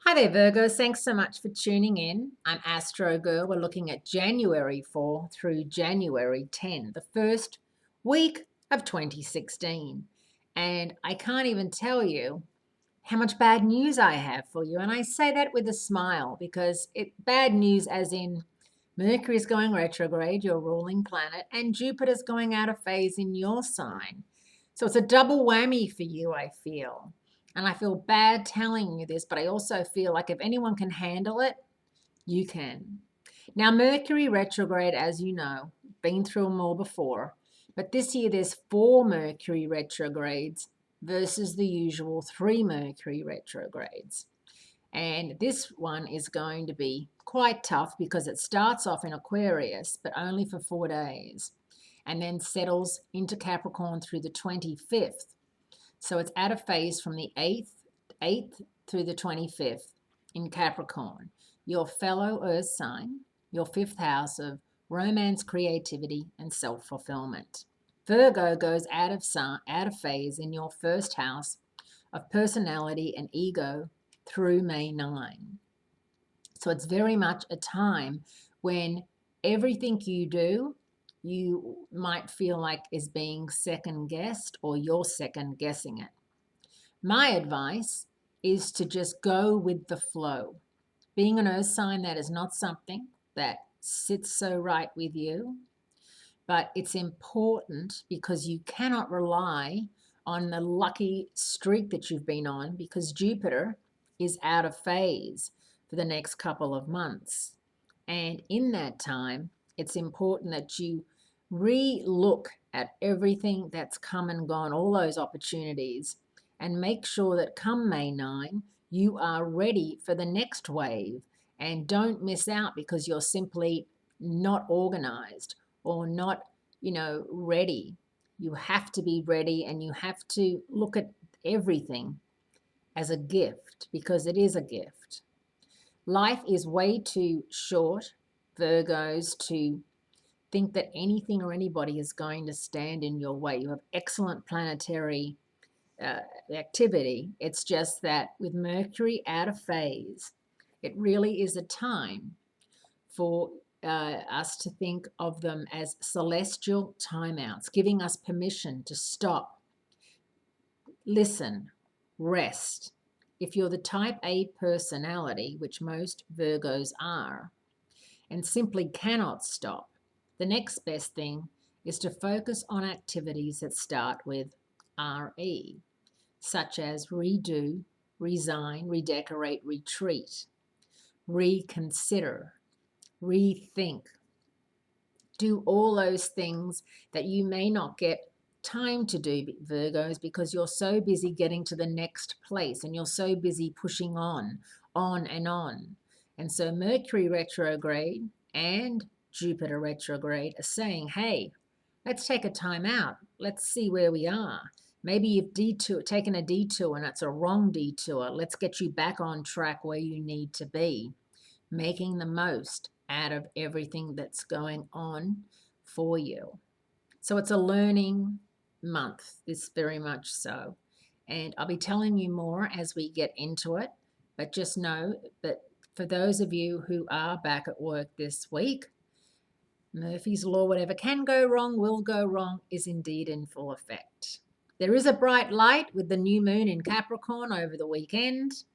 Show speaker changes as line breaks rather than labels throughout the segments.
Hi there, Virgo. Thanks so much for tuning in. I'm Astrogirl. We're looking at January 4 through January 10, the first week of 2016. And I can't even tell you how much bad news I have for you. And I say that with a smile because bad news as in Mercury's going retrograde, your ruling planet, and Jupiter's going out of phase in your sign. So it's a double whammy for you, I feel. And I feel bad telling you this, but I also feel like if anyone can handle it, you can. Now, Mercury retrograde, as you know, been through them all before, but this year there's 4 Mercury retrogrades versus the usual 3 Mercury retrogrades. And this one is going to be quite tough because it starts off in Aquarius, but only for 4 days, and then settles into Capricorn through the 25th. So it's at a phase from the 8th through the 25th in Capricorn, your fellow earth sign, your 5th house of romance, creativity, and self-fulfillment. Virgo goes out of phase in your 1st house of personality and ego through May 9. So it's very much a time when everything you do, you might feel like is being second guessed or you're second guessing it. My advice is to just go with the flow. Being an earth sign, that is not something that sits so right with you, but it's important because you cannot rely on the lucky streak that you've been on because Jupiter is out of phase for the next couple of months. And in that time, it's important that you re-look at everything that's come and gone, all those opportunities, and make sure that come May 9, you are ready for the next wave and don't miss out because you're simply not organized or not, ready. You have to be ready and you have to look at everything as a gift because it is a gift. Life is way too short, Virgos, to think that anything or anybody is going to stand in your way. You have excellent planetary activity. It's just that with Mercury out of phase, it really is a time for us to think of them as celestial timeouts, giving us permission to stop, listen, rest. If you're the type A personality, which most Virgos are, and simply cannot stop, the next best thing is to focus on activities that start with RE, such as redo, resign, redecorate, retreat, reconsider, rethink. Do all those things that you may not get time to do, Virgos, because you're so busy getting to the next place and you're so busy pushing on and on. And so Mercury retrograde and Jupiter retrograde are saying, hey, let's take a time out. Let's see where we are. Maybe you've taken a detour and it's a wrong detour. Let's get you back on track where you need to be, making the most out of everything that's going on for you. So it's a learning month, this very much so. And I'll be telling you more as we get into it, but just know that for those of you who are back at work this week, Murphy's Law, whatever can go wrong, will go wrong, is indeed in full effect. There is a bright light with the new moon in Capricorn over the weekend.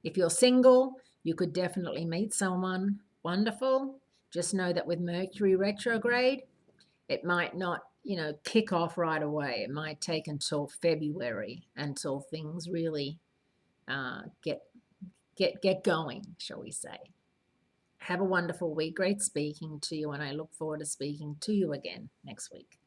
If you're single, you could definitely meet someone wonderful. Just know that with Mercury retrograde, it might not, kick off right away. It might take until February until things really get going, shall we say. Have a wonderful week. Great speaking to you, and I look forward to speaking to you again next week.